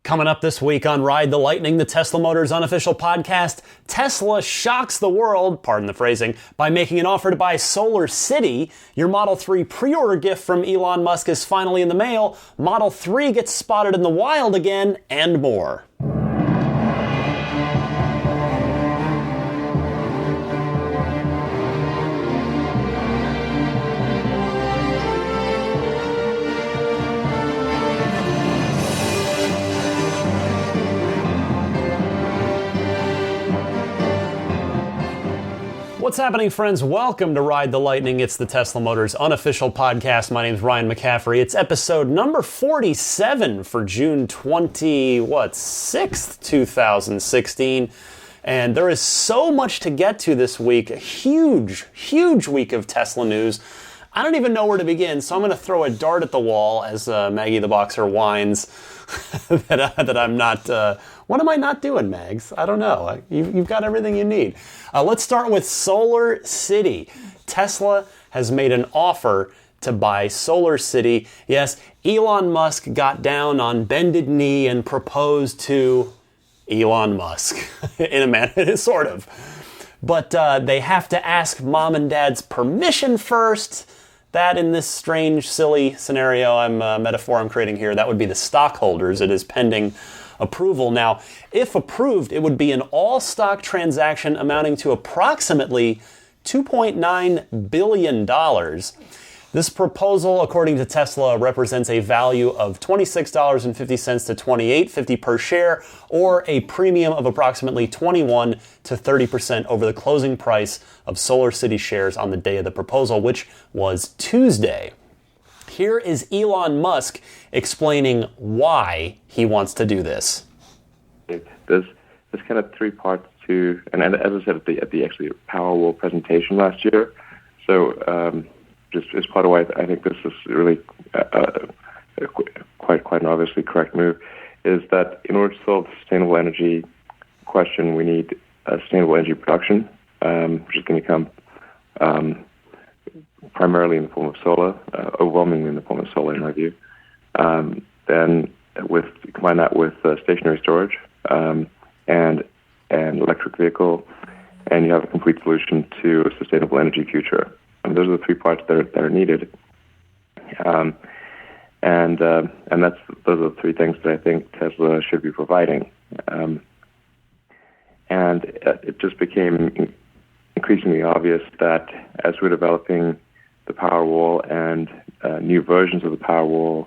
Coming up this week on Ride the Lightning, the Tesla Motors unofficial podcast, Tesla shocks the world, pardon the phrasing, by making an offer to buy SolarCity. Your Model 3 pre-order gift from Elon Musk is finally in the mail. Model 3 gets spotted in the wild again, and more. What's happening, friends? Welcome to Ride the Lightning. It's the Tesla Motors unofficial podcast. My name's Ryan McCaffrey. It's episode number 47 for June 6th, 2016. And there is so much to get to this week. A huge week of Tesla news. I don't even know where to begin, so I'm going to throw a dart at the wall as Maggie the Boxer whines that I'm not... what am I not doing, Mags? I don't know. You've got everything you need. Let's start with SolarCity. Tesla has made an offer to buy SolarCity. Yes, Elon Musk got down on bended knee and proposed to Elon Musk. In a manner, sort of. But they have to ask mom and dad's permission first. That, in this strange, silly scenario, metaphor I'm creating here, that would be the stockholders. It is pending approval. Now, if approved, it would be an all-stock transaction amounting to approximately $2.9 billion. This proposal, according to Tesla, represents a value of $26.50 to $28.50 per share, or a premium of approximately 21 to 30% over the closing price of SolarCity shares on the day of the proposal, which was Tuesday. Here is Elon Musk explaining why he wants to do this. There's kind of three parts to, and as I said at the actually Powerwall presentation last year. So just as part of why I think this is really quite an obviously correct move, is that in order to solve the sustainable energy question, we need sustainable energy production, which is going to come primarily in the form of solar, overwhelmingly in the form of solar, in my view. Then combine that with stationary storage and electric vehicle, and you have a complete solution to a sustainable energy future. And those are the three parts that are needed. And those are the three things that I think Tesla should be providing. And it just became increasingly obvious that as we're developing the Powerwall and new versions of the Powerwall,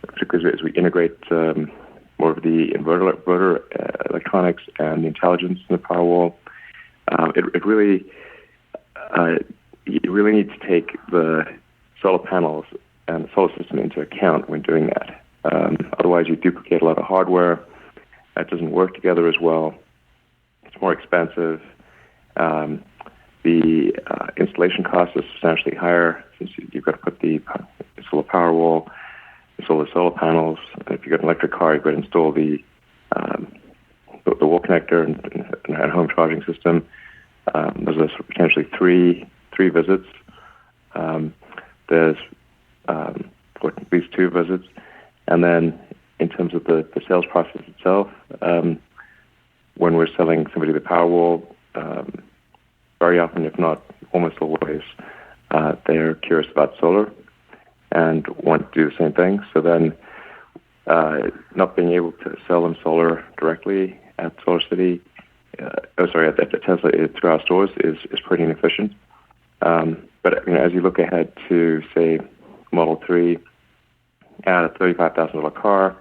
particularly as we integrate more of the inverter electronics and the intelligence in the Powerwall, you really need to take the solar panels and the solar system into account when doing that. Otherwise, you duplicate a lot of hardware. That doesn't work together as well. It's more expensive. The installation cost is substantially higher since you've got to put the solar Powerwall, install the solar panels. If you've got an electric car, you've got to install the wall connector and home charging system. There's potentially three visits. There's at least two visits. And then in terms of the sales process itself, when we're selling somebody the Powerwall, very often, if not almost always, they're curious about solar and want to do the same thing. So then not being able to sell them solar directly at SolarCity, at Tesla through our stores is pretty inefficient. But as you look ahead to, say, Model 3 at a $35,000 car,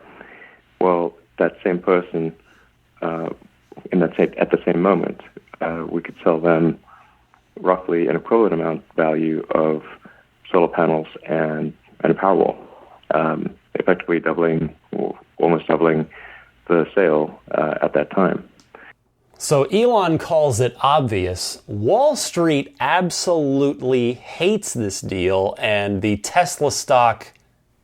well, that same person at the same moment, we could sell them roughly an equivalent amount value of solar panels and a Powerwall, effectively almost doubling the sale at that time. So Elon calls it obvious. Wall Street absolutely hates this deal, and the Tesla stock,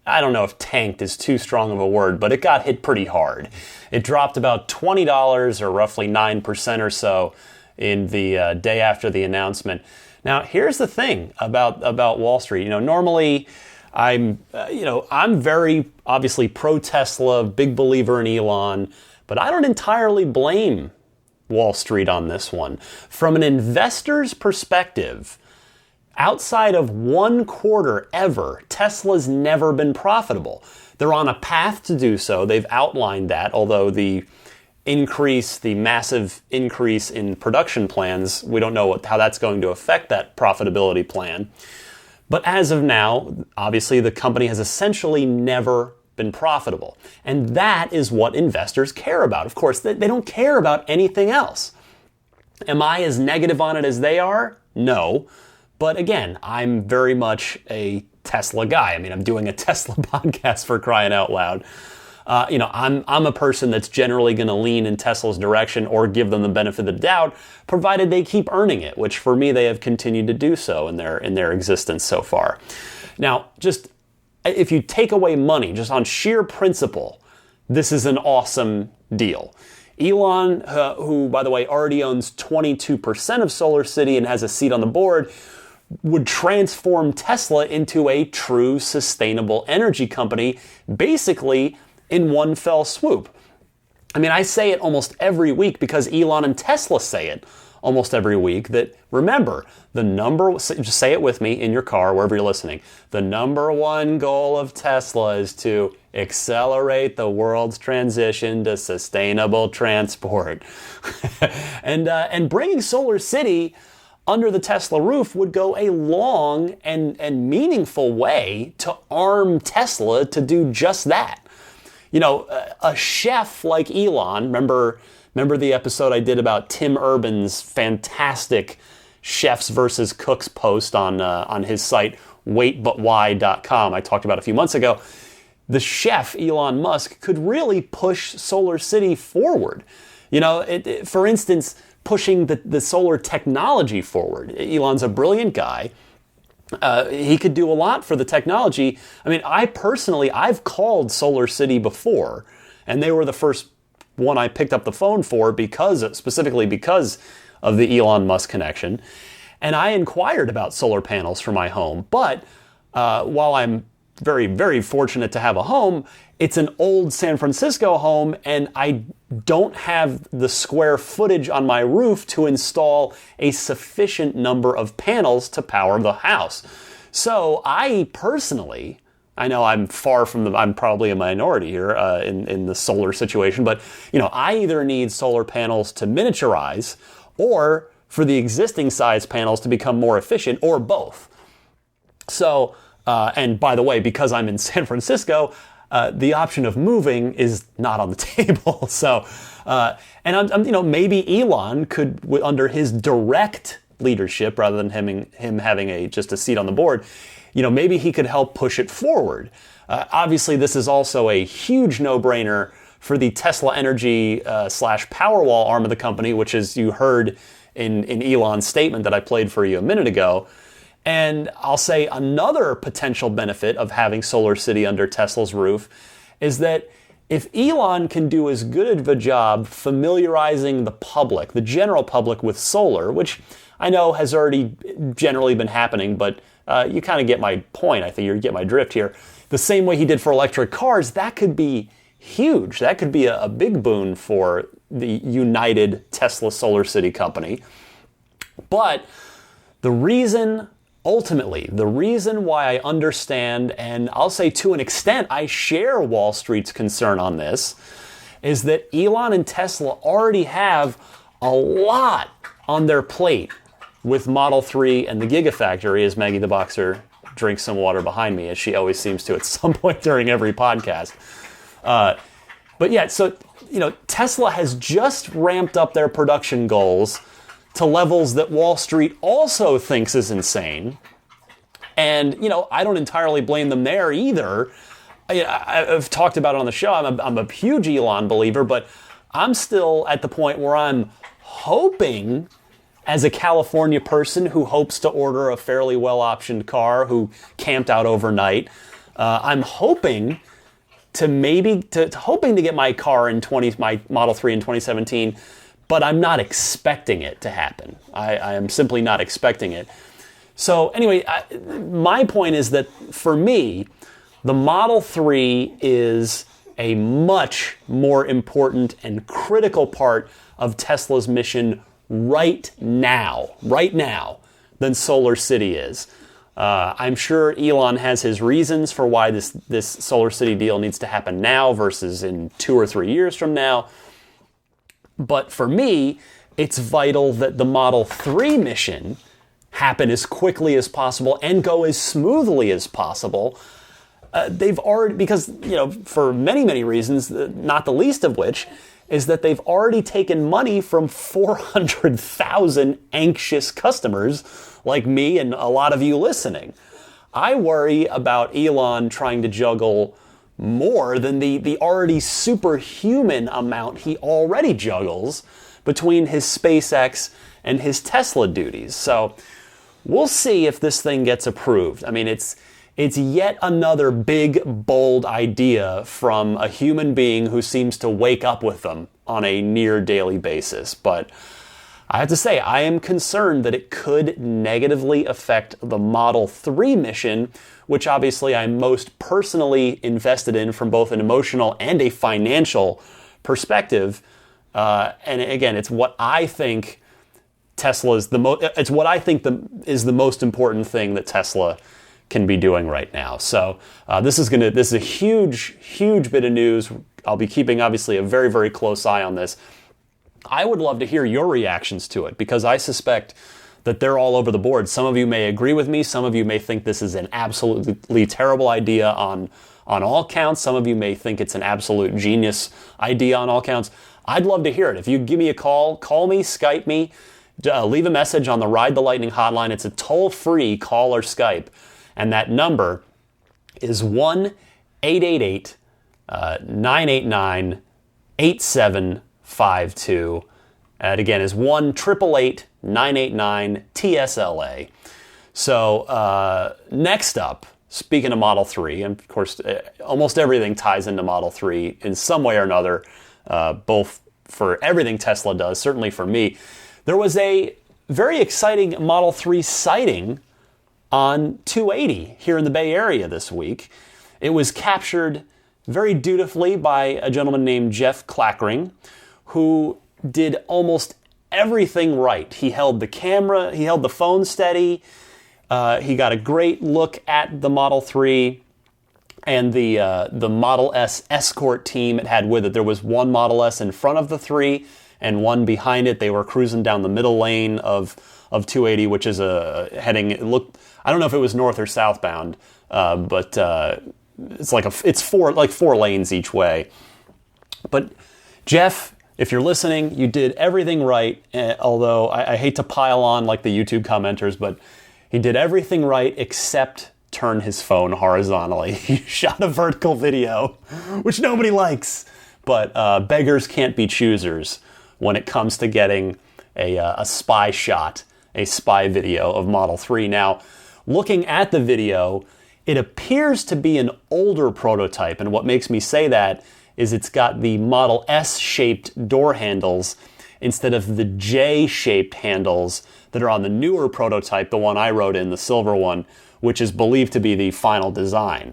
I don't know if tanked is too strong of a word, but it got hit pretty hard. It dropped about $20 or roughly 9% or so in the day after the announcement. Now, here's the thing about Wall Street. Normally I'm very obviously pro-Tesla, big believer in Elon, but I don't entirely blame Wall Street on this one. From an investor's perspective, outside of one quarter ever, Tesla's never been profitable. They're on a path to do so. They've outlined that, although the massive increase in production plans, we don't know how that's going to affect that profitability plan. But as of now, obviously the company has essentially never been profitable. And that is what investors care about. Of course, they don't care about anything else. Am I as negative on it as they are? No. But again, I'm very much a Tesla guy. I mean, I'm doing a Tesla podcast, for crying out loud. I'm a person that's generally going to lean in Tesla's direction or give them the benefit of the doubt, provided they keep earning it, which for me, they have continued to do so in their existence so far. Now, just if you take away money, just on sheer principle, this is an awesome deal. Elon, who, by the way, already owns 22% of SolarCity and has a seat on the board, would transform Tesla into a true sustainable energy company, basically in one fell swoop. I mean, I say it almost every week because Elon and Tesla say it almost every week, that remember, just say it with me in your car, wherever you're listening, the number one goal of Tesla is to accelerate the world's transition to sustainable transport. and bringing SolarCity under the Tesla roof would go a long and meaningful way to arm Tesla to do just that. A chef like Elon, remember the episode I did about Tim Urban's fantastic chefs versus cooks post on his site, waitbutwhy.com. I talked about a few months ago. The chef, Elon Musk, could really push SolarCity forward. For instance, pushing the solar technology forward. Elon's a brilliant guy. He could do a lot for the technology. I mean, I've called SolarCity before, and they were the first one I picked up the phone for specifically because of the Elon Musk connection. And I inquired about solar panels for my home. But while I'm very, very fortunate to have a home, it's an old San Francisco home, and I don't have the square footage on my roof to install a sufficient number of panels to power the house. So I know I'm I'm probably a minority here in the solar situation, but I either need solar panels to miniaturize or for the existing size panels to become more efficient, or both. So, and by the way, because I'm in San Francisco, the option of moving is not on the table. So, and maybe Elon could, under his direct leadership, rather than him having just a seat on the board, maybe he could help push it forward. Obviously, this is also a huge no-brainer for the Tesla Energy / Powerwall arm of the company, which, as you heard in Elon's statement that I played for you a minute ago. And I'll say another potential benefit of having SolarCity under Tesla's roof is that if Elon can do as good of a job familiarizing the general public with solar, which I know has already generally been happening, but you kind of get my point. I think you get my drift here. The same way he did for electric cars, that could be huge. That could be a big boon for the united Tesla SolarCity company. But ultimately, the reason why I understand, and I'll say to an extent I share Wall Street's concern on this, is that Elon and Tesla already have a lot on their plate with Model 3 and the Gigafactory, as Maggie the Boxer drinks some water behind me, as she always seems to at some point during every podcast. But yeah, so, Tesla has just ramped up their production goals to levels that Wall Street also thinks is insane. And, I don't entirely blame them there either. I've talked about it on the show. I'm a huge Elon believer, but I'm still at the point where I'm hoping, as a California person who hopes to order a fairly well-optioned car, who camped out overnight, I'm hoping to get my car my Model 3 in 2017, but I'm not expecting it to happen. I am simply not expecting it. So anyway, my point is that for me, the Model 3 is a much more important and critical part of Tesla's mission right now, than SolarCity is. I'm sure Elon has his reasons for why this SolarCity deal needs to happen now versus in 2 or 3 years from now. But for me, it's vital that the Model 3 mission happen as quickly as possible and go as smoothly as possible. They've already, because, for many, many reasons, not the least of which is that they've already taken money from 400,000 anxious customers like me and a lot of you listening. I worry about Elon trying to juggle more than the already superhuman amount he already juggles between his SpaceX and his Tesla duties. So we'll see if this thing gets approved. I mean, it's yet another big, bold idea from a human being who seems to wake up with them on a near daily basis. But I have to say, I am concerned that it could negatively affect the Model 3 mission, which obviously I'm most personally invested in from both an emotional and a financial perspective. And again, it's what I think is the most important thing that Tesla can be doing right now. So this is a huge bit of news. I'll be keeping obviously a very, very close eye on this. I would love to hear your reactions to it because I suspect that they're all over the board. Some of you may agree with me. Some of you may think this is an absolutely terrible idea on all counts. Some of you may think it's an absolute genius idea on all counts. I'd love to hear it. If you give me a call me, Skype me, leave a message on the Ride the Lightning hotline. It's a toll-free call or Skype. And that number is 1-888-989-8752. That again is 1-888-989-TSLA. So next up, speaking of Model 3, and of course almost everything ties into Model 3 in some way or another, both for everything Tesla does, certainly for me. There was a very exciting Model 3 sighting on 280 here in the Bay Area this week. It was captured very dutifully by a gentleman named Jeff Clackering, who did almost everything right. He held the camera, he held the phone steady, he got a great look at the Model 3 and the Model S escort team it had with it. There was one Model S in front of the 3 and one behind it. They were cruising down the middle lane of 280, which is I don't know if it was north or southbound, but it's four lanes each way. But Jeff, if you're listening, you did everything right. Although I hate to pile on like the YouTube commenters, but he did everything right except turn his phone horizontally. He shot a vertical video, which nobody likes. But beggars can't be choosers when it comes to getting a spy shot, a spy video of Model 3. Now, looking at the video, it appears to be an older prototype, and what makes me say that is it's got the Model S-shaped door handles instead of the J-shaped handles that are on the newer prototype, the one I wrote in, the silver one, which is believed to be the final design.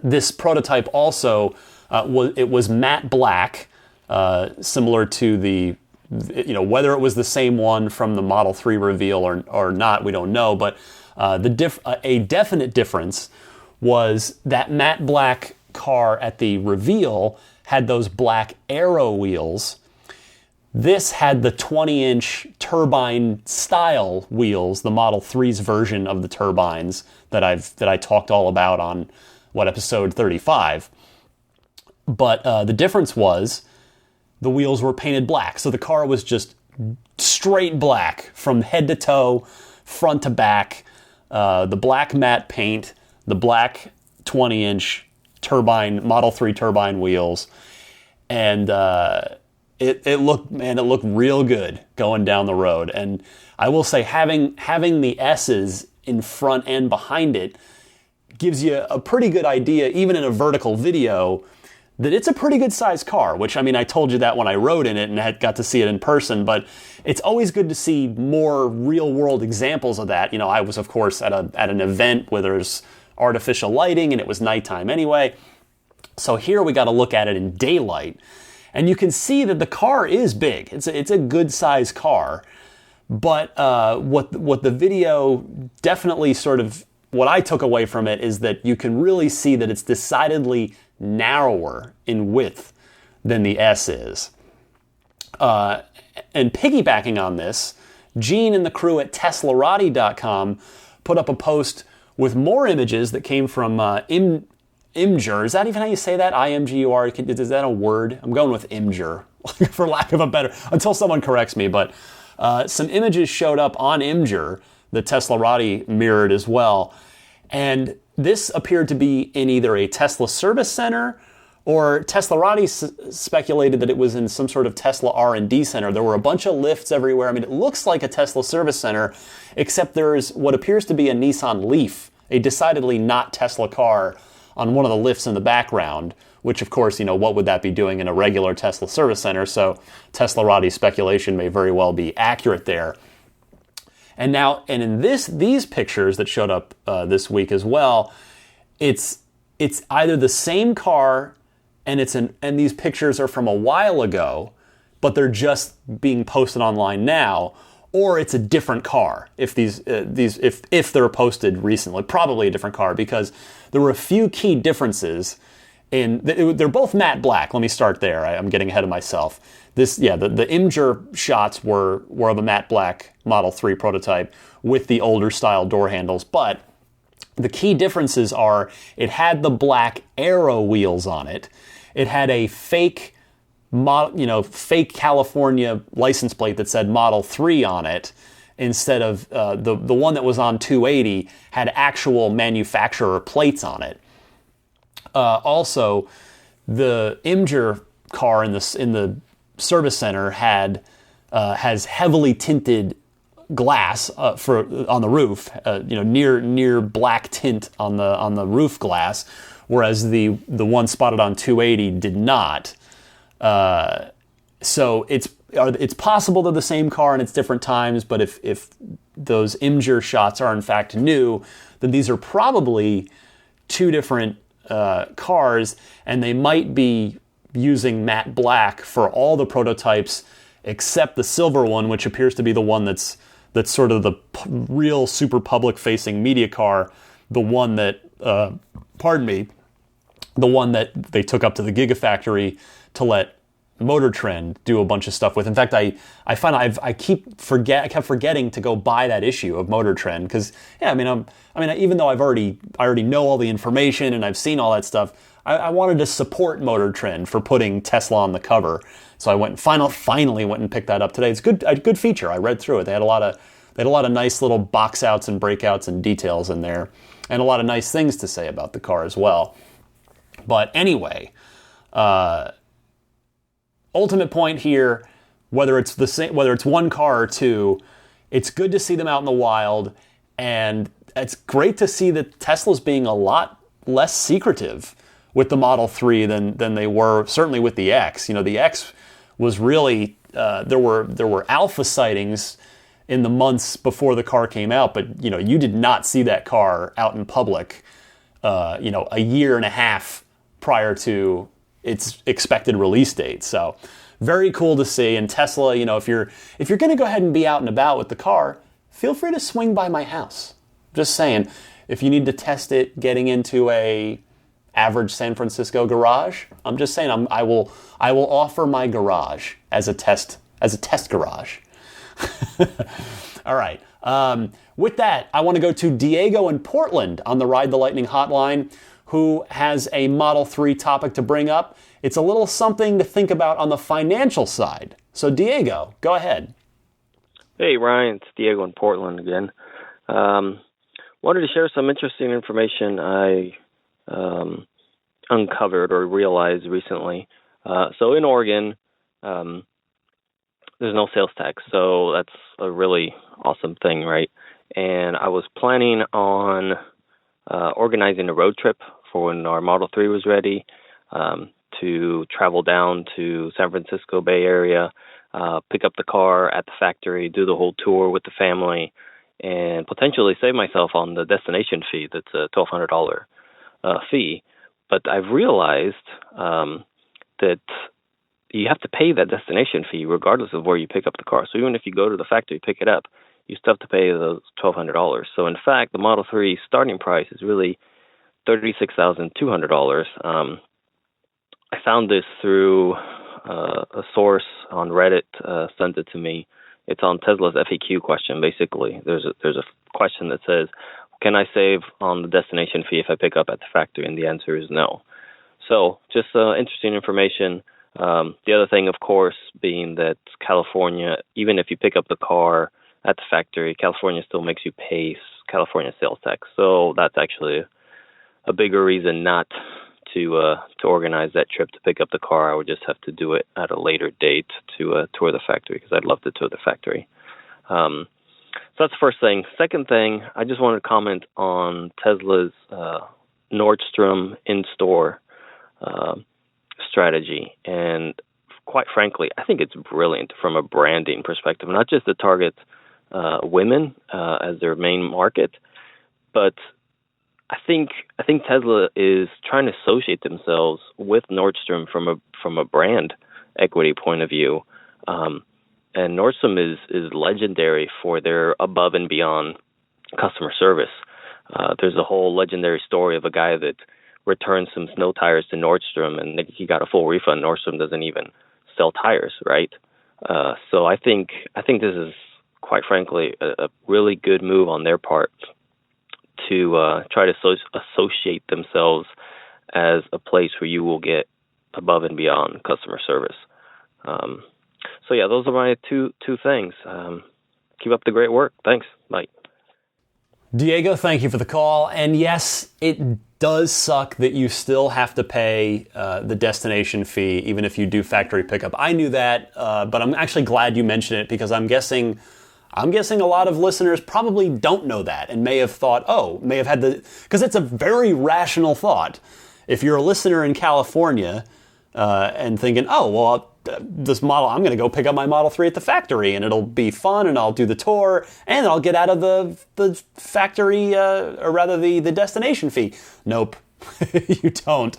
This prototype also, was matte black, similar to whether it was the same one from the Model 3 reveal or not, we don't know, but a definite difference was that matte black car at the reveal had those black Aero wheels. This had the 20-inch turbine style wheels, the Model 3's version of the turbines that I talked all about on episode 35. But the difference was the wheels were painted black, so the car was just straight black from head to toe, front to back. The black matte paint, the black 20-inch Model 3 turbine wheels, and it looked real good going down the road. And I will say, having the S's in front and behind it gives you a pretty good idea, even in a vertical video, that it's a pretty good sized car, which, I mean, I told you that when I rode in it and had got to see it in person, but it's always good to see more real world examples of that. You know, I was, of course, at an event where there's artificial lighting and it was nighttime anyway. So here we got to look at it in daylight. And you can see that the car is big. It's a good sized car. But what the video definitely sort of, what I took away from it is that you can really see that it's decidedly narrower in width than the S is. And piggybacking on this, Gene and the crew at TeslaRati.com put up a post with more images that came from Imgur. Is that even how you say that? I-M-G-U-R? Is that a word? I'm going with Imgur, for lack of a better, until someone corrects me. But some images showed up on Imgur that TeslaRati mirrored as well. And this appeared to be in either a Tesla service center, or TeslaRati speculated that it was in some sort of Tesla R&D center. There were a bunch of lifts everywhere. I mean, it looks like a Tesla service center, except there's what appears to be a Nissan Leaf, a decidedly not Tesla car, on one of the lifts in the background, which, of course, you know, what would that be doing in a regular Tesla service center? So TeslaRati's speculation may very well be accurate there. And in these pictures that showed up this week as well, it's either the same car, and these pictures are from a while ago, but they're just being posted online now, or it's a different car. If they're posted recently, probably a different car, because there were a few key differences. They're both matte black. Let me start there. I'm getting ahead of myself. The Imgur shots were of a matte black Model 3 prototype with the older style door handles, but the key differences are it had the black Aero wheels on it. It had a fake California license plate that said Model 3 on it, instead of the one that was on 280 had actual manufacturer plates on it. Also, the Imgur car in the service center has heavily tinted glass on the roof, near black tint on the roof glass, whereas the one spotted on 280 did not. So it's possible they're the same car and it's different times, but if those Imgur shots are in fact new, then these are probably two different cars, and they might be using matte black for all the prototypes except the silver one, which appears to be the one that's sort of the real super public-facing media car, the one that, the one that they took up to the Gigafactory to let Motor Trend do a bunch of stuff with. In fact, I kept forgetting to go buy that issue of Motor Trend, because even though I already know all the information and I've seen all that stuff, I wanted to support Motor Trend for putting Tesla on the cover. So I finally went and picked that up today. It's a good feature. I read through it. They had a lot of nice little box outs and breakouts and details in there, and a lot of nice things to say about the car as well. But anyway, ultimate point here, whether it's one car or two, it's good to see them out in the wild, and it's great to see that Tesla's being a lot less secretive with the Model 3 than they were, certainly with the X. The X was really, there were alpha sightings in the months before the car came out, but you did not see that car out in public, a year and a half prior to its expected release date. So very cool to see. And Tesla, if you're going to go ahead and be out and about with the car, feel free to swing by my house. Just saying, if you need to test it getting into a average San Francisco garage, I'm just saying I will offer my garage as a test garage. All right. With that, I want to go to Diego in Portland on the Ride the Lightning hotline, who has a Model 3 topic to bring up. It's a little something to think about on the financial side. So Diego, go ahead. Hey Ryan, it's Diego in Portland again. Wanted to share some interesting information I uncovered or realized recently. So in Oregon, there's no sales tax, so that's a really awesome thing, right? And I was planning on organizing a road trip for when our Model 3 was ready, to travel down to San Francisco Bay Area, pick up the car at the factory, do the whole tour with the family, and potentially save myself on the destination fee. That's a $1,200 fee. But I've realized that you have to pay that destination fee regardless of where you pick up the car. So even if you go to the factory, pick it up, you still have to pay those $1,200. So in fact, the Model 3 starting price is really $36,200. I found this through a source on Reddit sent it to me. It's on Tesla's FAQ question. Basically, there's a question that says, "Can I save on the destination fee if I pick up at the factory?" And the answer is no. So just interesting information. The other thing, of course, being that California, even if you pick up the car at the factory, California still makes you pay California sales tax. So that's actually a bigger reason not to organize that trip to pick up the car. I would just have to do it at a later date to tour the factory, because I'd love to tour the factory. So that's the first thing. Second thing, I just wanted to comment on Tesla's Nordstrom in-store strategy. And quite frankly, I think it's brilliant from a branding perspective, not just to target women as their main market, but I think Tesla is trying to associate themselves with Nordstrom from a brand equity point of view. And Nordstrom is legendary for their above and beyond customer service. There's a whole legendary story of a guy that returned some snow tires to Nordstrom, and he got a full refund. Nordstrom doesn't even sell tires, right? So I think this is, quite frankly, a really good move on their part to try to associate themselves as a place where you will get above and beyond customer service. So yeah, those are my two things. Keep up the great work. Thanks. Bye. Diego, thank you for the call. And yes, it does suck that you still have to pay the destination fee, even if you do factory pickup. I knew that, but I'm actually glad you mentioned it, because I'm guessing a lot of listeners probably don't know that and may have thought, because it's a very rational thought. If you're a listener in California and thinking, this model, I'm going to go pick up my Model 3 at the factory and it'll be fun and I'll do the tour and I'll get out of the factory, or rather the destination fee. Nope, you don't.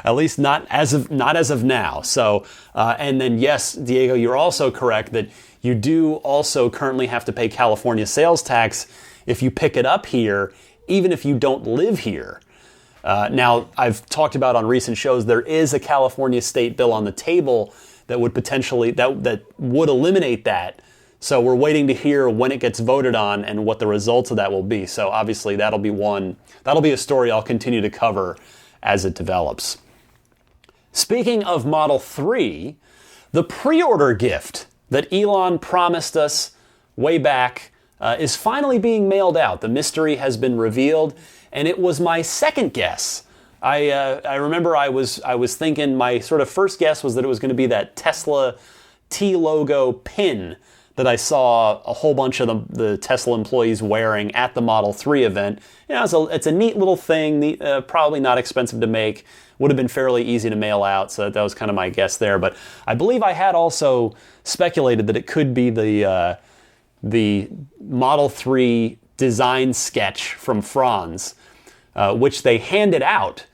At least not as of now. So, and then yes, Diego, you're also correct that you do also currently have to pay California sales tax if you pick it up here, even if you don't live here. Now, I've talked about on recent shows, there is a California state bill on the table that would potentially, that would eliminate that. So we're waiting to hear when it gets voted on and what the results of that will be. So obviously that'll be a story I'll continue to cover as it develops. Speaking of Model 3, the pre-order gift that Elon promised us way back is finally being mailed out. The mystery has been revealed, and it was my second guess. I remember I was thinking, my sort of first guess was that it was going to be that Tesla T logo pin that I saw a whole bunch of the Tesla employees wearing at the Model 3 event. You know, it's a neat little thing, probably not expensive to make, would have been fairly easy to mail out, so that was kind of my guess there. But I believe I had also speculated that it could be the Model 3 design sketch from Franz, which they handed out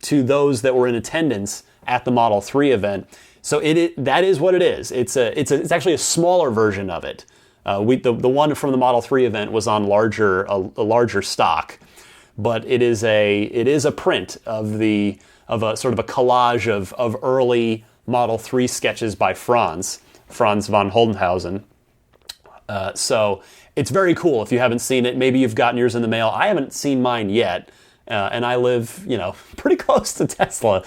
to those that were in attendance at the Model 3 event. So that is what it is. It's actually a smaller version of it. The one from the Model 3 event was on a larger stock, but it is a print of a sort of a collage of early Model 3 sketches by Franz von Holdenhausen. So it's very cool. If you haven't seen it, maybe you've gotten yours in the mail. I haven't seen mine yet. And I live, pretty close to Tesla.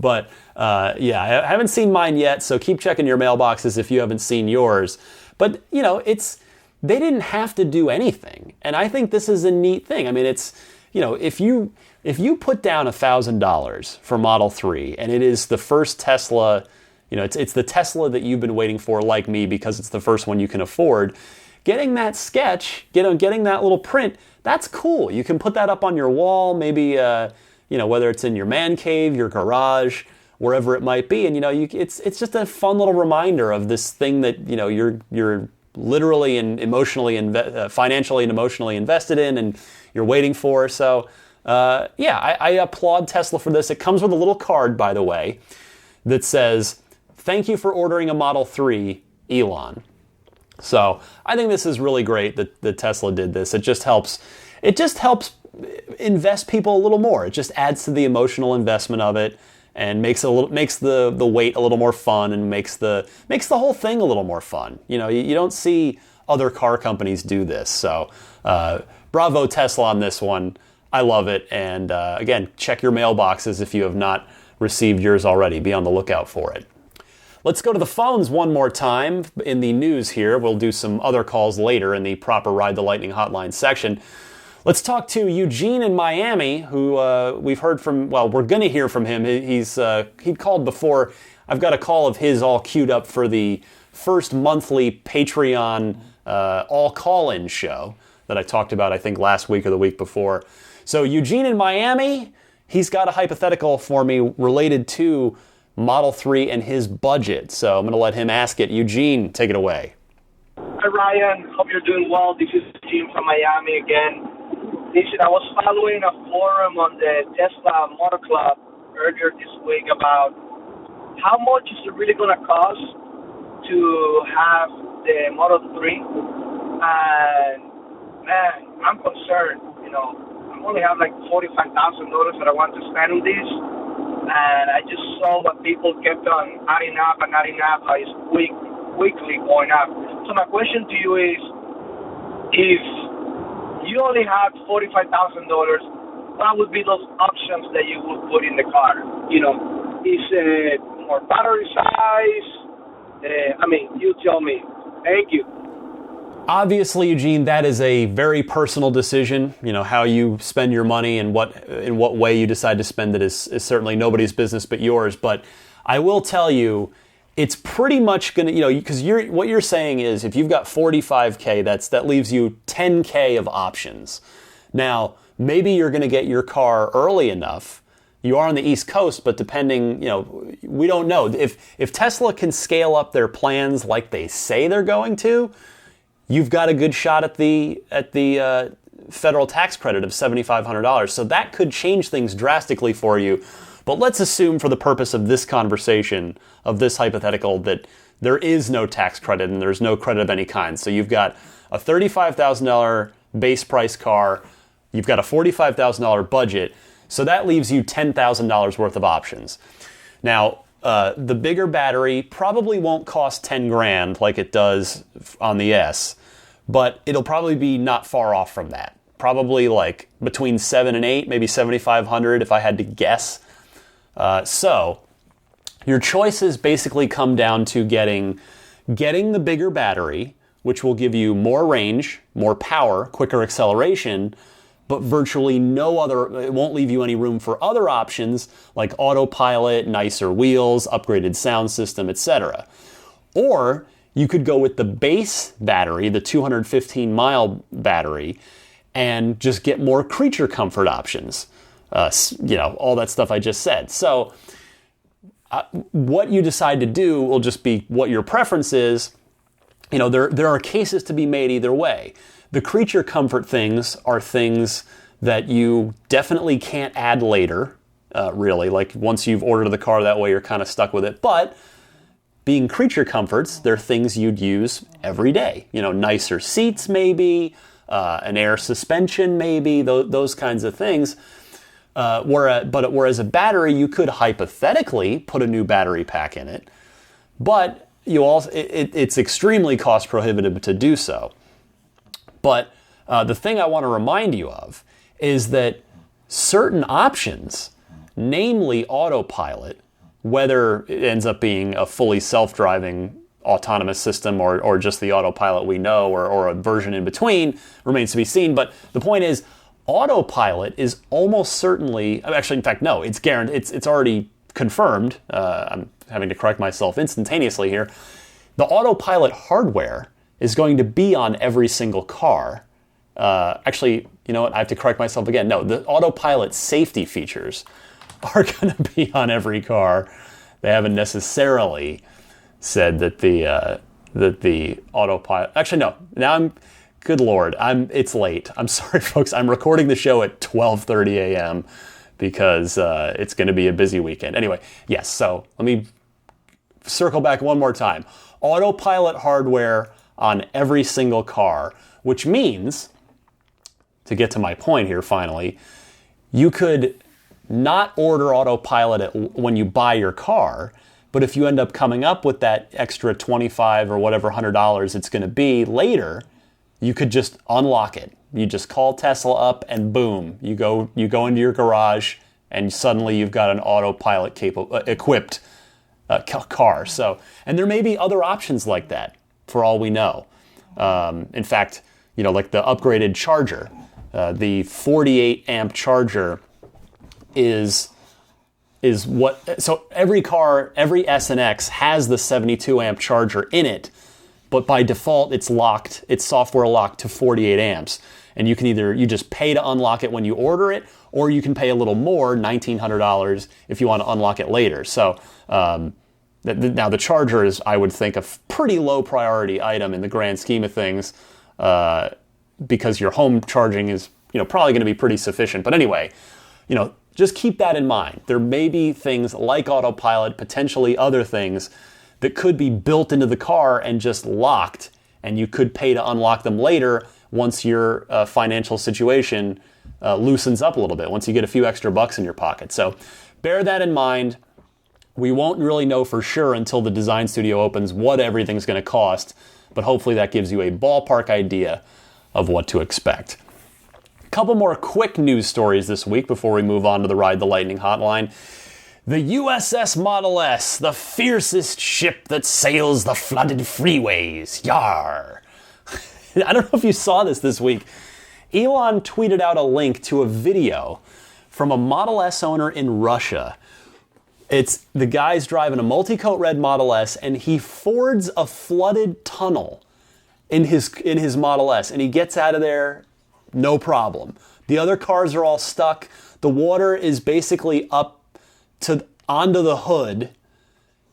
But I haven't seen mine yet, so keep checking your mailboxes if you haven't seen yours. But, they didn't have to do anything. And I think this is a neat thing. I mean, it's, if you put down $1,000 for Model 3, and it is the first Tesla, it's the Tesla that you've been waiting for, like me, because it's the first one you can afford, getting that sketch, getting that little print, that's cool. You can put that up on your wall, maybe, whether it's in your man cave, your garage, wherever it might be. And it's just a fun little reminder of this thing that you're literally and emotionally financially and emotionally invested in, and you're waiting for. So I applaud Tesla for this. It comes with a little card, by the way, that says, "Thank you for ordering a Model 3, Elon." So I think this is really great that Tesla did this. It just helps invest people a little more. It just adds to the emotional investment of it, and makes the wait a little more fun, and makes the whole thing a little more fun. You don't see other car companies do this. So bravo Tesla on this one. I love it. And again, check your mailboxes if you have not received yours already. Be on the lookout for it. Let's go to the phones one more time in the news here. We'll do some other calls later in the proper Ride the Lightning hotline section. Let's talk to Eugene in Miami, who we've heard from. Well, we're going to hear from him. He'd called before. I've got a call of his all queued up for the first monthly Patreon all call-in show that I talked about, I think, last week or the week before. So Eugene in Miami, he's got a hypothetical for me related to Model 3 and his budget. So I'm going to let him ask it. Eugene, take it away. Hi, Ryan. Hope you're doing well. This is Jim from Miami again. Listen, I was following a forum on the Tesla Motor Club earlier this week about how much is it really going to cost to have the Model 3. And, man, I'm concerned. I only have like $45,000 that I want to spend on this. And I just saw what people kept on adding up, how it's weekly going up. So my question to you is, if you only have $45,000, what would be those options that you would put in the car? Is it more battery size? You tell me. Thank you. Obviously, Eugene, that is a very personal decision. How you spend your money and in what way you decide to spend it is certainly nobody's business but yours. But I will tell you, it's pretty much going to, because what you're saying is if you've got $45K, that leaves you $10K of options. Now, maybe you're going to get your car early enough. You are on the East Coast, but depending, we don't know. If Tesla can scale up their plans like they say they're going to, you've got a good shot at the federal tax credit of $7,500. So that could change things drastically for you. But let's assume for the purpose of this conversation, of this hypothetical, that there is no tax credit and there's no credit of any kind. So you've got a $35,000 base price car, you've got a $45,000 budget, so that leaves you $10,000 worth of options. Now, the bigger battery probably won't cost 10 grand like it does on the S, but it'll probably be not far off from that. Probably like between 7 and 8, maybe 7,500 if I had to guess. So your choices basically come down to getting the bigger battery, which will give you more range, more power, quicker acceleration, but virtually it won't leave you any room for other options like autopilot, nicer wheels, upgraded sound system, etc. Or you could go with the base battery, the 215-mile battery, and just get more creature comfort options. All that stuff I just said. So what you decide to do will just be what your preference is. There are cases to be made either way. The creature comfort things are things that you definitely can't add later, really. Like once you've ordered the car that way, you're kind of stuck with it. But being creature comforts, they're things you'd use every day. Nicer seats maybe, an air suspension maybe, those kinds of things. Whereas a battery, you could hypothetically put a new battery pack in it, but it's extremely cost prohibitive to do so. But the thing I want to remind you of is that certain options, namely autopilot, whether it ends up being a fully self-driving autonomous system or just the autopilot we know or a version in between, remains to be seen. But the point is, autopilot is almost certainly, actually, in fact, no, it's guaranteed. It's already confirmed. I'm having to correct myself instantaneously here. The autopilot hardware is going to be on every single car. Actually, you know what? I have to correct myself again. No, the autopilot safety features are going to be on every car. They haven't necessarily said that the autopilot. Actually, no. Now good Lord, it's late. I'm sorry, folks. I'm recording the show at 12:30 a.m. because it's going to be a busy weekend. Anyway, yes. So let me circle back one more time. Autopilot hardware on every single car, which means, to get to my point here finally, you could not order autopilot when you buy your car, but if you end up coming up with that extra $25 or whatever $100 it's going to be later, you could just unlock it. You just call Tesla up and boom, you go into your garage and suddenly you've got an autopilot equipped car. So, and there may be other options like that for all we know. In fact, like the upgraded charger, the 48 amp charger is what, so every car, every S and X has the 72 amp charger in it, but by default it's software locked to 48 amps. And you can you just pay to unlock it when you order it, or you can pay a little more, $1,900, if you want to unlock it later. So now the charger is, I would think, a pretty low priority item in the grand scheme of things, because your home charging is probably going to be pretty sufficient. But anyway, just keep that in mind. There may be things like autopilot, potentially other things that could be built into the car and just locked, and you could pay to unlock them later once your financial situation loosens up a little bit, once you get a few extra bucks in your pocket. So bear that in mind. We won't really know for sure until the design studio opens what everything's going to cost, but hopefully that gives you a ballpark idea of what to expect. Couple more quick news stories this week before we move on to the Ride the Lightning hotline. The USS Model S, the fiercest ship that sails the flooded freeways. Yar! I don't know if you saw this week. Elon tweeted out a link to a video from a Model S owner in Russia. It's the guy's driving a multi-coat red Model S, and he fords a flooded tunnel in his Model S, and he gets out of there. No problem. The other cars are all stuck. The water is basically onto the hood.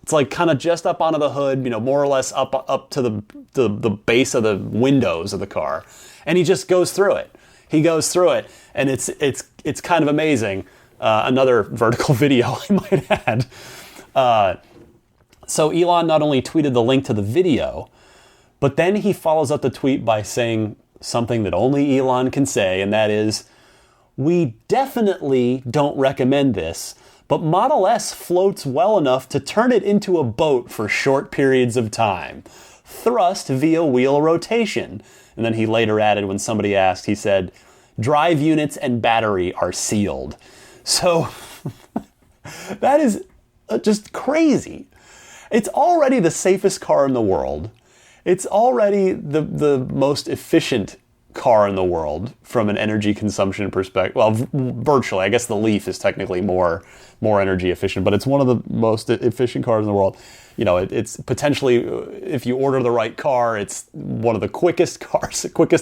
It's like kind of just up onto the hood, more or less up to the base of the windows of the car. And he just goes through it. He goes through it, and it's kind of amazing. Another vertical video, I might add. So Elon not only tweeted the link to the video, but then he follows up the tweet by saying something that only Elon can say, and that is, "We definitely don't recommend this, but Model S floats well enough to turn it into a boat for short periods of time. Thrust via wheel rotation." And then he later added, when somebody asked, he said, "Drive units and battery are sealed." So that is just crazy. It's already the safest car in the world. It's already the most efficient car in the world from an energy consumption perspective. Well, virtually. I guess the Leaf is technically more energy efficient, but it's one of the most efficient cars in the world. It's potentially, if you order the right car, it's one of the quickest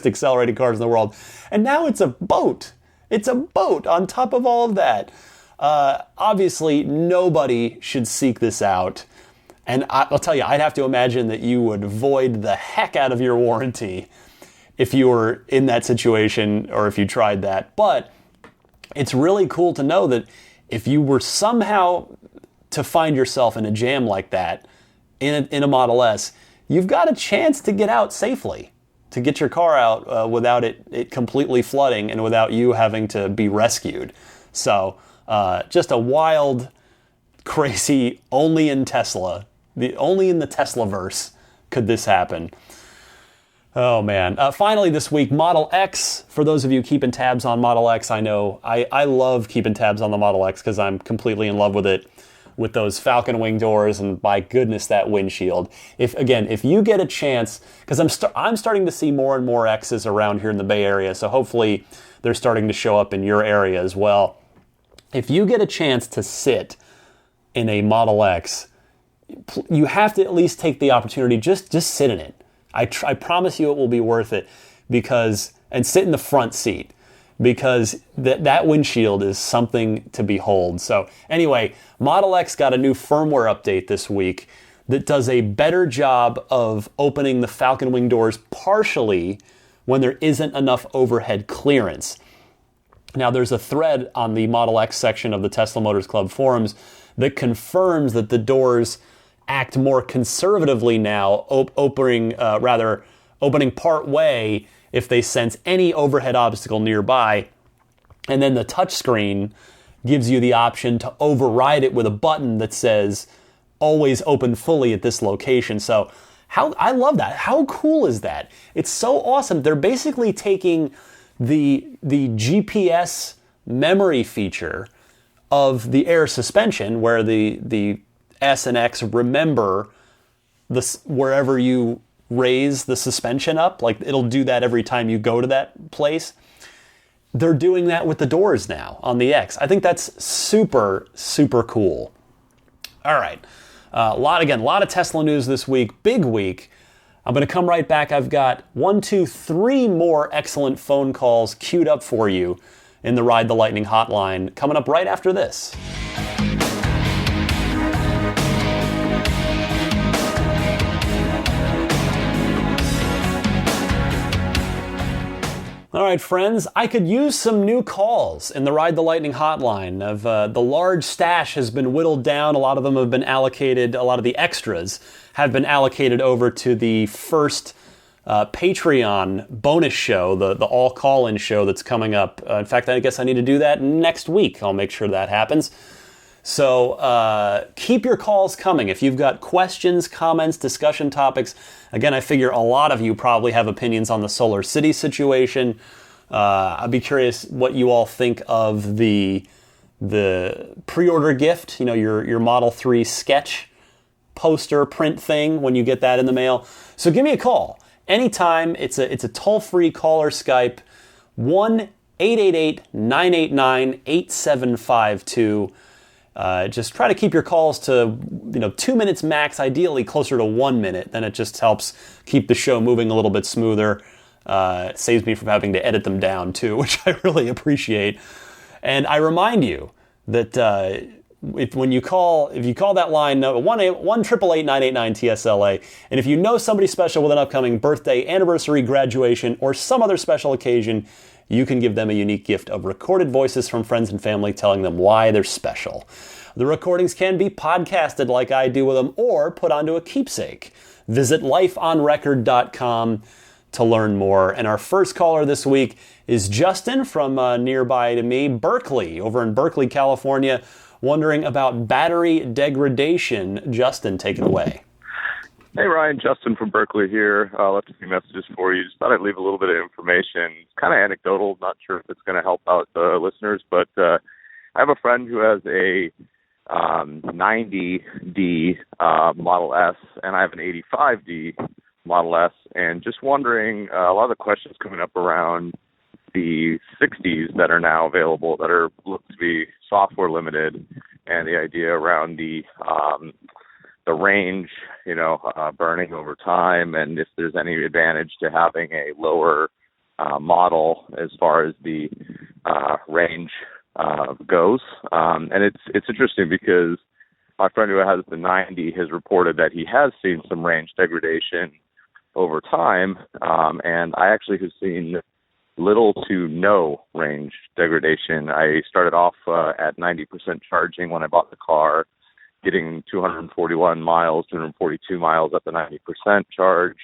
accelerated cars in the world. And now it's a boat. It's a boat on top of all of that. Obviously, nobody should seek this out. And I'll tell you, I'd have to imagine that you would void the heck out of your warranty if you were in that situation or if you tried that. But it's really cool to know that if you were somehow to find yourself in a jam like that in a Model S, you've got a chance to get out safely, to get your car out without it completely flooding and without you having to be rescued. So just a wild, crazy, only in Tesla, only in the Teslaverse could this happen. Oh man. Finally this week, Model X. For those of you keeping tabs on Model X, I know I love keeping tabs on the Model X because I'm completely in love with it, with those falcon wing doors, and by goodness, that windshield. If you get a chance, because I'm starting to see more and more X's around here in the Bay Area, so hopefully they're starting to show up in your area as well. If you get a chance to sit in a Model X, you have to at least take the opportunity, just sit in it. I promise you it will be worth it, and sit in the front seat, because that windshield is something to behold. So anyway, Model X got a new firmware update this week that does a better job of opening the Falcon Wing doors partially when there isn't enough overhead clearance. Now, there's a thread on the Model X section of the Tesla Motors Club forums that confirms that the doors act more conservatively now, opening part way if they sense any overhead obstacle nearby. And then the touchscreen gives you the option to override it with a button that says, always open fully at this location. So I love that. How cool is that? It's so awesome. They're basically taking the GPS memory feature of the air suspension, where the S and X remember wherever you raise the suspension up, like it'll do that every time you go to that place. They're doing that with the doors now on the X. I think that's super, super cool. All right. A lot of Tesla news this week. Big week. I'm going to come right back. I've got 3 more excellent phone calls queued up for you in the Ride the Lightning hotline coming up right after this. All right, friends, I could use some new calls in the Ride the Lightning hotline. The large stash has been whittled down. A lot of them have been allocated, a lot of the extras have been allocated over to the first Patreon bonus show, the all call-in show that's coming up. In fact, I guess I need to do that next week. I'll make sure that happens. So keep your calls coming. If you've got questions, comments, discussion topics, again, I figure a lot of you probably have opinions on the SolarCity situation. I'd be curious what you all think of the pre-order gift, your Model 3 sketch poster print thing when you get that in the mail. So give me a call anytime. It's a toll-free call or Skype, 1-888-989-8752. Just try to keep your calls to 2 minutes max, ideally closer to 1 minute. Then it just helps keep the show moving a little bit smoother. It saves me from having to edit them down too, which I really appreciate. And I remind you that if you call that line, 1-888-989-TSLA, and if you know somebody special with an upcoming birthday, anniversary, graduation, or some other special occasion, you can give them a unique gift of recorded voices from friends and family telling them why they're special. The recordings can be podcasted like I do with them, or put onto a keepsake. Visit lifeonrecord.com to learn more. And our first caller this week is Justin from nearby to me, Berkeley, over in Berkeley, California, wondering about battery degradation. Justin, take it away. Hey, Ryan, Justin from Berkeley here. Left a few messages for you. Just thought I'd leave a little bit of information. It's kind of anecdotal. Not sure if it's going to help out the listeners, but I have a friend who has a 90D Model S, and I have an 85D Model S, and just wondering, a lot of the questions coming up around the 60s that are now available that are look to be software limited, and the idea around the range, burning over time, and if there's any advantage to having a lower model as far as the range goes. And it's interesting because my friend who has the 90 has reported that he has seen some range degradation over time, and I actually have seen little to no range degradation. I started off at 90% charging when I bought the car, getting 241 miles, 242 miles at the 90% charge,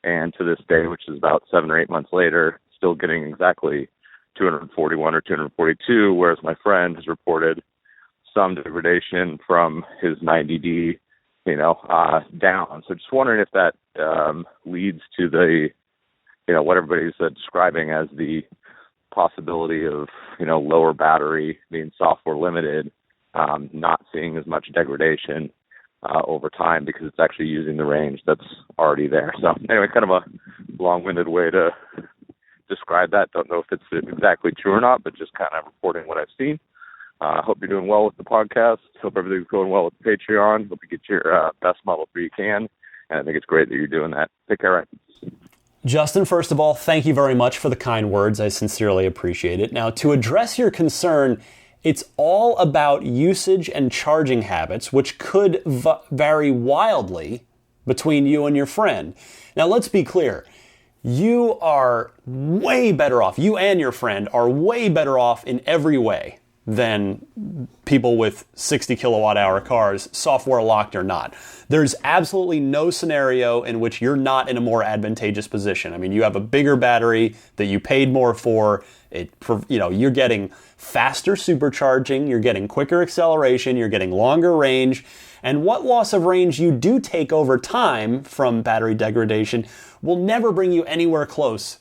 and to this day, which is about 7 or 8 months later, still getting exactly 241 or 242, whereas my friend has reported some degradation from his 90D, down. So just wondering if that leads to the, what everybody's describing as the possibility of, lower battery being software limited, not seeing as much degradation over time because it's actually using the range that's already there. So anyway, kind of a long-winded way to describe that. Don't know if it's exactly true or not, but just kind of reporting what I've seen. Hope you're doing well with the podcast. Hope everything's going well with Patreon. Hope you get your best Model 3 you can. And I think it's great that you're doing that. Take care, Ryan. Justin, first of all, thank you very much for the kind words. I sincerely appreciate it. Now, to address your concern, it's all about usage and charging habits, which could vary wildly between you and your friend. Now, let's be clear. You are way better off. You and your friend are way better off in every way than people with 60 kilowatt hour cars, software locked or not. There's absolutely no scenario in which you're not in a more advantageous position. I mean, you have a bigger battery that you paid more for. You're getting faster supercharging, you're getting quicker acceleration, you're getting longer range. And what loss of range you do take over time from battery degradation will never bring you anywhere close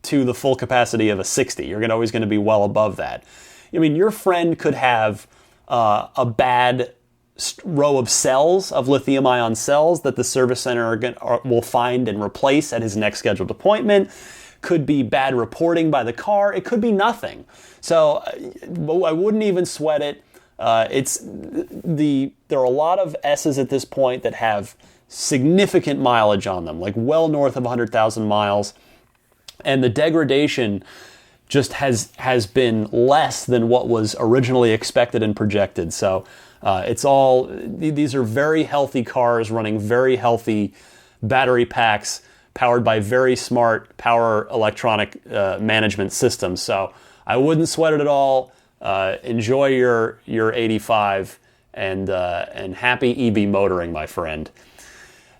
to the full capacity of a 60. You're always going to be well above that. I mean, your friend could have a bad row of cells, of lithium-ion cells that the service center will find and replace at his next scheduled appointment. Could be bad reporting by the car. It could be nothing. So I wouldn't even sweat it. There are a lot of S's at this point that have significant mileage on them, like well north of 100,000 miles. And the degradation just has been less than what was originally expected and projected. So these are very healthy cars running very healthy battery packs powered by very smart power electronic management systems. So I wouldn't sweat it at all. Enjoy your 85 and happy EV motoring, my friend.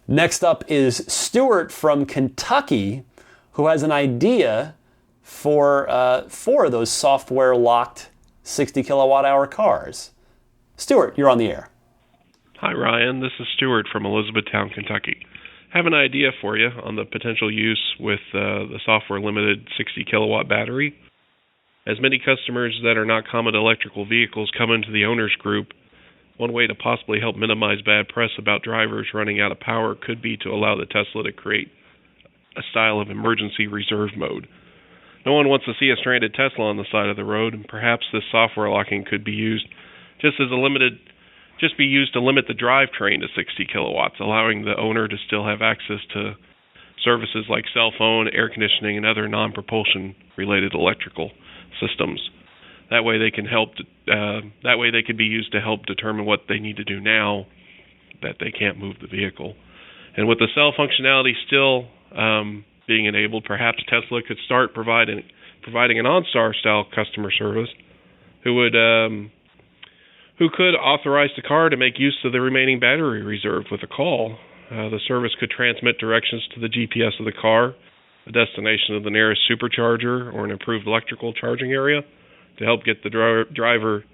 Next up is Stuart from Kentucky, who has an idea for those software-locked 60 kilowatt-hour cars. Stuart, you're on the air. Hi, Ryan. This is Stuart from Elizabethtown, Kentucky. I have an idea for you on the potential use with the software-limited 60 kilowatt battery. As many customers that are not common electrical vehicles come into the owners group, one way to possibly help minimize bad press about drivers running out of power could be to allow the Tesla to create a style of emergency reserve mode. No one wants to see a stranded Tesla on the side of the road, and perhaps this software locking could be used to limit the drivetrain to 60 kilowatts, allowing the owner to still have access to services like cell phone, air conditioning, and other non-propulsion related electrical systems. That way they can be used to help determine what they need to do now that they can't move the vehicle. And with the cell functionality still being enabled, perhaps Tesla could start providing an OnStar style customer service who could authorize the car to make use of the remaining battery reserve with a call. The service could transmit directions to the GPS of the car, a destination of the nearest supercharger, or an improved electrical charging area to help get the driver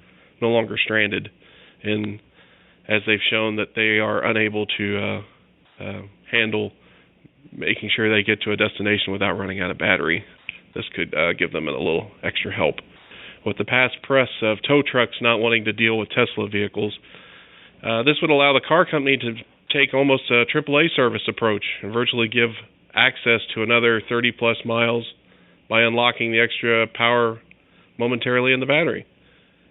no longer stranded. And as they've shown that they are unable to handle making sure they get to a destination without running out of battery, this could give them a little extra help. With the past press of tow trucks not wanting to deal with Tesla vehicles, this would allow the car company to take almost a AAA service approach and virtually give access to another 30-plus miles by unlocking the extra power momentarily in the battery.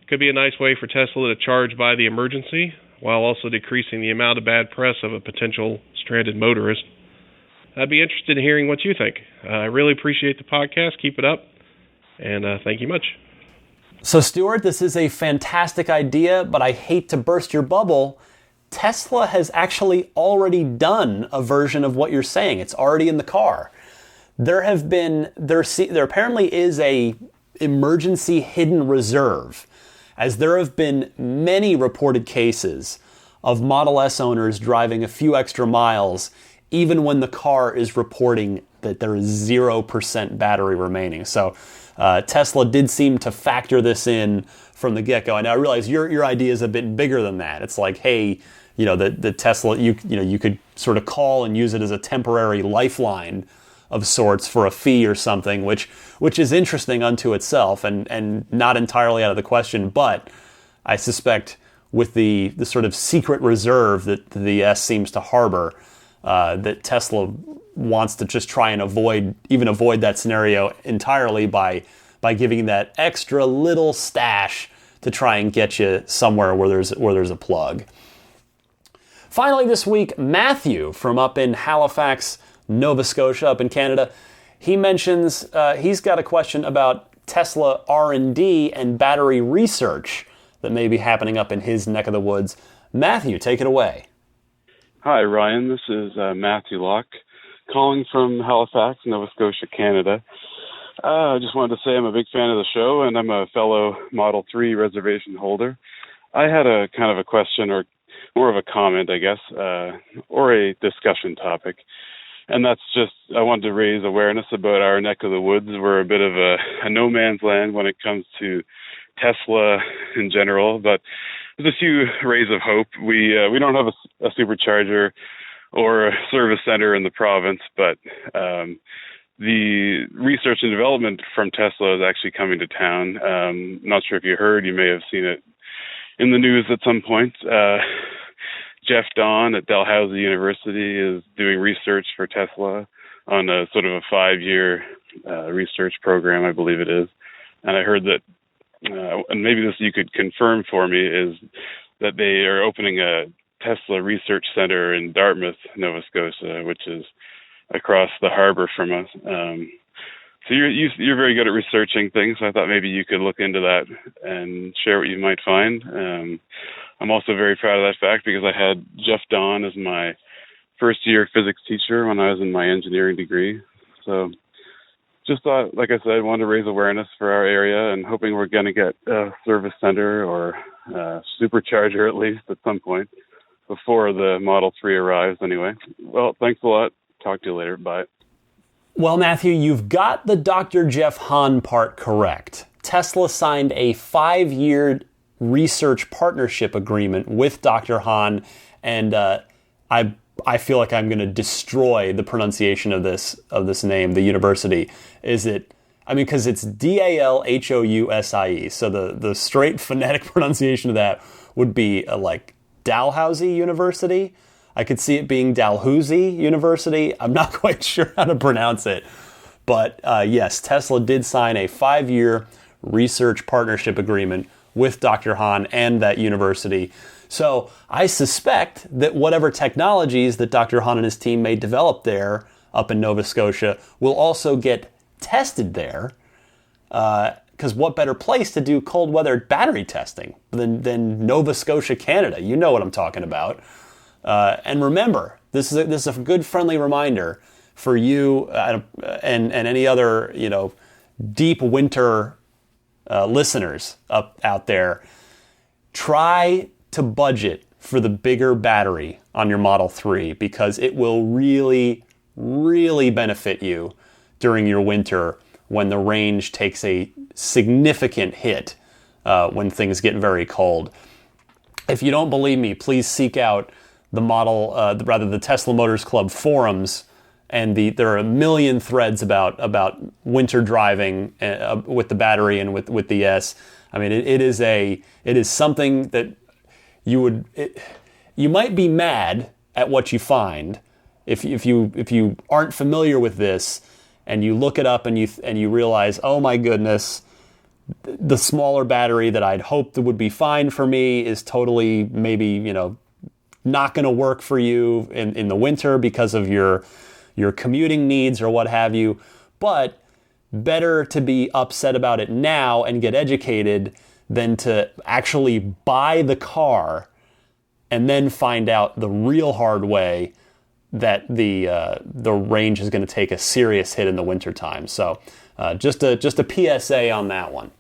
It could be a nice way for Tesla to charge by the emergency while also decreasing the amount of bad press of a potential stranded motorist. I'd be interested in hearing what you think. I really appreciate the podcast. Keep it up, and thank you much. So, Stuart, this is a fantastic idea, but I hate to burst your bubble. Tesla has actually already done a version of what you're saying. It's already in the car. There apparently is a emergency hidden reserve, as there have been many reported cases of Model S owners driving a few extra miles even when the car is reporting that there is 0% battery remaining. So Tesla did seem to factor this in from the get-go. And I realize your idea is a bit bigger than that. It's like, hey, the Tesla, you could sort of call and use it as a temporary lifeline of sorts for a fee or something, which is interesting unto itself and not entirely out of the question. But I suspect with the sort of secret reserve that the S seems to harbor, that Tesla wants to just try and avoid that scenario entirely by giving that extra little stash to try and get you somewhere where there's a plug. Finally this week, Matthew from up in Halifax, Nova Scotia up in Canada. He mentions he's got a question about Tesla R&D and battery research that may be happening up in his neck of the woods. Matthew, take it away. Hi, Ryan. This is Matthew Locke, calling from Halifax, Nova Scotia, Canada. I just wanted to say I'm a big fan of the show, and I'm a fellow Model 3 reservation holder. I had a kind of a question, or more of a comment, I guess, or a discussion topic. And that's just, I wanted to raise awareness about our neck of the woods. We're a bit of a no man's land when it comes to Tesla in general, but there's a few rays of hope. We don't have a supercharger or a service center in the province, but the research and development from Tesla is actually coming to town. Not sure if you heard, you may have seen it in the news at some point. Jeff Don at Dalhousie University is doing research for Tesla on a sort of a 5-year research program, I believe it is. And I heard that, and maybe this you could confirm for me, is that they are opening a Tesla research center in Dartmouth, Nova Scotia, which is across the harbor from us. So you're very good at researching things. So I thought maybe you could look into that and share what you might find. I'm also very proud of that fact because I had Jeff Don as my first year physics teacher when I was in my engineering degree. So just thought, like I said, I wanted to raise awareness for our area and hoping we're going to get a service center or a supercharger at least at some point before the Model 3 arrives anyway. Well, thanks a lot. Talk to you later. Bye. Well, Matthew, you've got the Dr. Jeff Hahn part correct. Tesla signed a 5-year research partnership agreement with Dr. Hahn, and I feel like I'm going to destroy the pronunciation of this name, the university. Is it? I mean, because it's Dalhousie. So the straight phonetic pronunciation of that would be like Dalhousie University. I could see it being Dalhousie University. I'm not quite sure how to pronounce it. But yes, Tesla did sign a 5-year research partnership agreement with Dr. Hahn and that university. So I suspect that whatever technologies that Dr. Hahn and his team may develop there up in Nova Scotia will also get tested there. Because what better place to do cold weather battery testing than Nova Scotia, Canada? You know what I'm talking about. And remember, this is a good friendly reminder for you and any other deep winter listeners out there. Try to budget for the bigger battery on your Model 3 because it will really, really benefit you during your winter when the range takes a significant hit when things get very cold. If you don't believe me, please seek out the Tesla Motors Club forums, and there are a million threads about winter driving with the battery and with the S. I mean, it is something that you might be mad at what you find if you aren't familiar with this, and you look it up and you realize, oh my goodness, the smaller battery that I'd hoped would be fine for me is totally maybe not going to work for you in the winter because of your commuting needs or what have you. But better to be upset about it now and get educated than to actually buy the car and then find out the real hard way that the range is going to take a serious hit in the wintertime. So just a PSA on that one.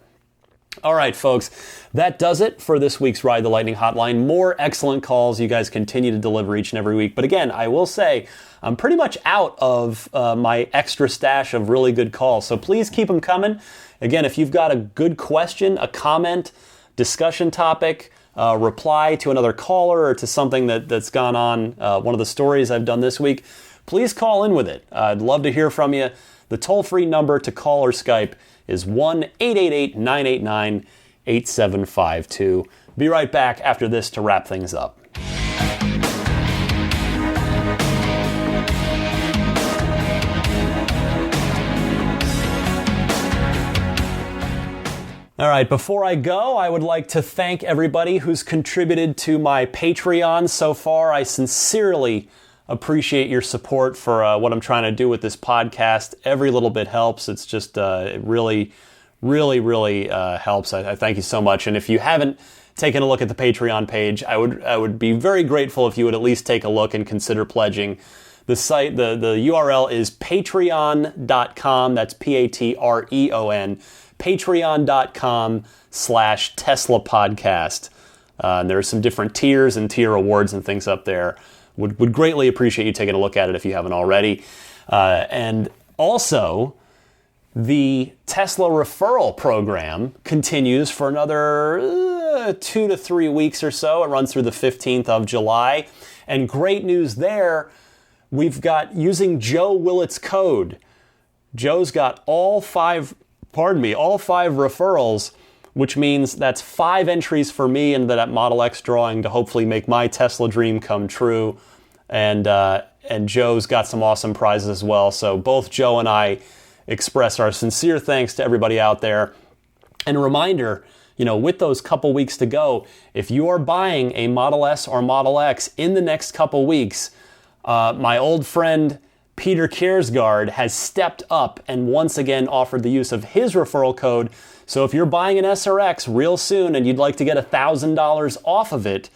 All right, folks, that does it for this week's Ride the Lightning Hotline. More excellent calls you guys continue to deliver each and every week. But again, I will say I'm pretty much out of my extra stash of really good calls. So please keep them coming. Again, if you've got a good question, a comment, discussion topic, reply to another caller or to something that's gone on, one of the stories I've done this week, please call in with it. I'd love to hear from you. The toll-free number to call or Skype is 1-888-989-8752. Be right back after this to wrap things up. All right, before I go, I would like to thank everybody who's contributed to my Patreon so far. I sincerely appreciate your support for what I'm trying to do with this podcast. Every little bit helps. It's just it really, really, really helps. I thank you so much. And if you haven't taken a look at the Patreon page, I would be very grateful if you would at least take a look and consider pledging. The site, the URL is patreon.com. That's Patreon. Patreon.com/Tesla Podcast. And there are some different tiers and tier awards and things up there. Would greatly appreciate you taking a look at it if you haven't already. And also, the Tesla referral program continues for another 2 to 3 weeks or so. It runs through the 15th of July. And great news there, we've got, using Joe Willett's code, Joe's got all five referrals, which means that's 5 entries for me into that Model X drawing to hopefully make my Tesla dream come true. And Joe's got some awesome prizes as well. So both Joe and I express our sincere thanks to everybody out there. And a reminder, with those couple weeks to go, if you are buying a Model S or Model X in the next couple weeks, my old friend Peter Kiersgaard has stepped up and once again offered the use of his referral code. So if you're buying an S or X real soon and you'd like to get $1,000 off of it,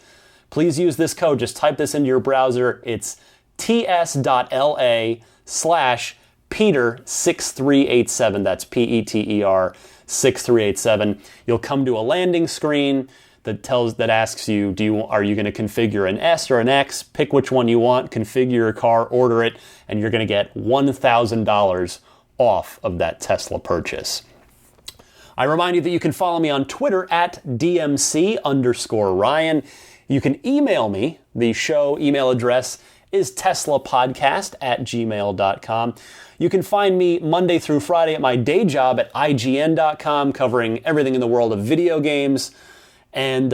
please use this code. Just type this into your browser. It's ts.la/Peter6387. That's PETER 6387. You'll come to a landing screen that asks you, are you going to configure an S or an X? Pick which one you want, configure your car, order it, and you're going to get $1,000 off of that Tesla purchase. I remind you that you can follow me on Twitter at DMC_Ryan. You can email me. The show email address is teslapodcast@gmail.com. You can find me Monday through Friday at my day job at IGN.com, covering everything in the world of video games. And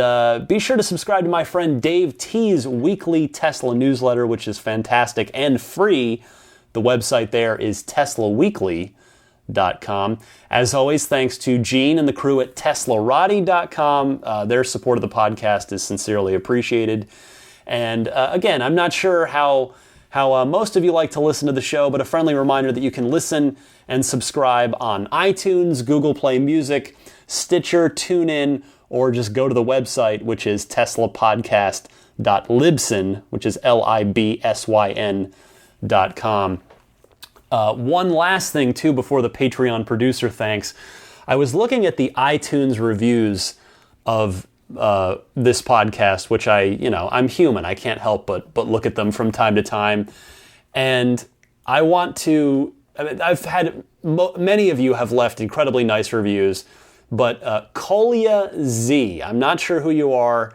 be sure to subscribe to my friend Dave T's weekly Tesla newsletter, which is fantastic and free. The website there is teslaweekly.com. As always, thanks to Gene and the crew at teslarati.com. Their support of the podcast is sincerely appreciated. And again, I'm not sure how most of you like to listen to the show, but a friendly reminder that you can listen and subscribe on iTunes, Google Play Music, Stitcher, TuneIn, or just go to the website, which is teslapodcast.libsyn, which is LIBSYN.com. One last thing, too, before the Patreon producer thanks. I was looking at the iTunes reviews of this podcast, which I'm human. I can't help but look at them from time to time. And I've had, many of you have left incredibly nice reviews, but Colia Z, I'm not sure who you are,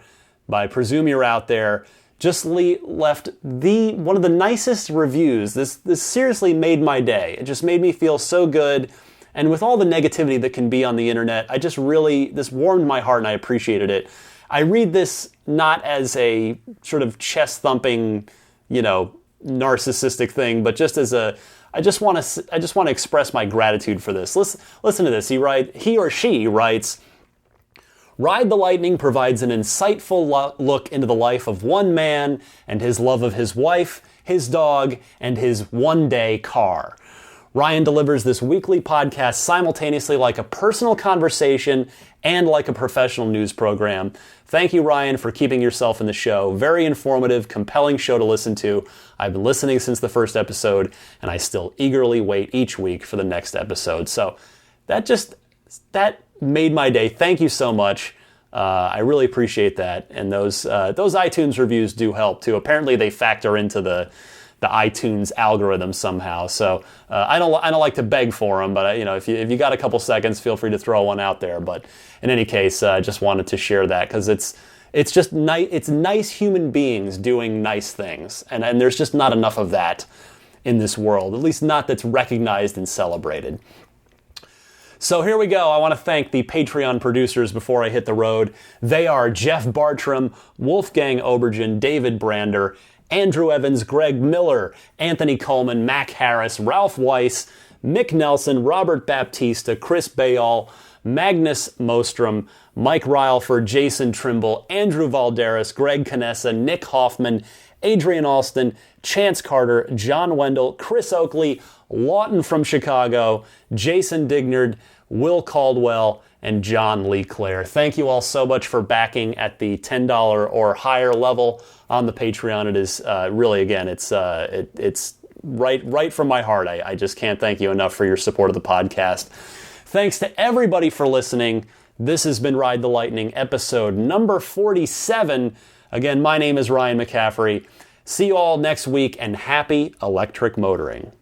but I presume you're out there, just left one of the nicest reviews. This seriously made my day. It just made me feel so good. And with all the negativity that can be on the internet, this warmed my heart and I appreciated it. I read this not as a sort of chest-thumping, narcissistic thing, but just as I just want to express my gratitude for this. Listen to this. He or she writes, Ride the Lightning provides an insightful look into the life of one man and his love of his wife, his dog, and his one-day car. Ryan delivers this weekly podcast simultaneously like a personal conversation and like a professional news program. Thank you, Ryan, for keeping yourself in the show. Very informative, compelling show to listen to. I've been listening since the first episode, and I still eagerly wait each week for the next episode. So that made my day. Thank you so much. I really appreciate that. And those iTunes reviews do help too. Apparently they factor into the iTunes algorithm somehow. So I don't like to beg for them, but if you got a couple seconds, feel free to throw one out there. But in any case, I just wanted to share that because it's just nice. It's nice human beings doing nice things, and there's just not enough of that in this world. At least not that's recognized and celebrated. So here we go. I want to thank the Patreon producers before I hit the road. They are Jeff Bartram, Wolfgang Obergen, David Brander, Andrew Evans, Greg Miller, Anthony Coleman, Mac Harris, Ralph Weiss, Mick Nelson, Robert Baptista, Chris Bayall, Magnus Mostrom, Mike Ryleford, Jason Trimble, Andrew Valderas, Greg Canessa, Nick Hoffman, Adrian Alston, Chance Carter, John Wendell, Chris Oakley, Lawton from Chicago, Jason Dignard, Will Caldwell, and John Lee Clare. Thank you all so much for backing at the $10 or higher level on the Patreon. It is really, again, it's right from my heart. I just can't thank you enough for your support of the podcast. Thanks to everybody for listening. This has been Ride the Lightning, episode number 47. Again, my name is Ryan McCaffrey. See you all next week, and happy electric motoring.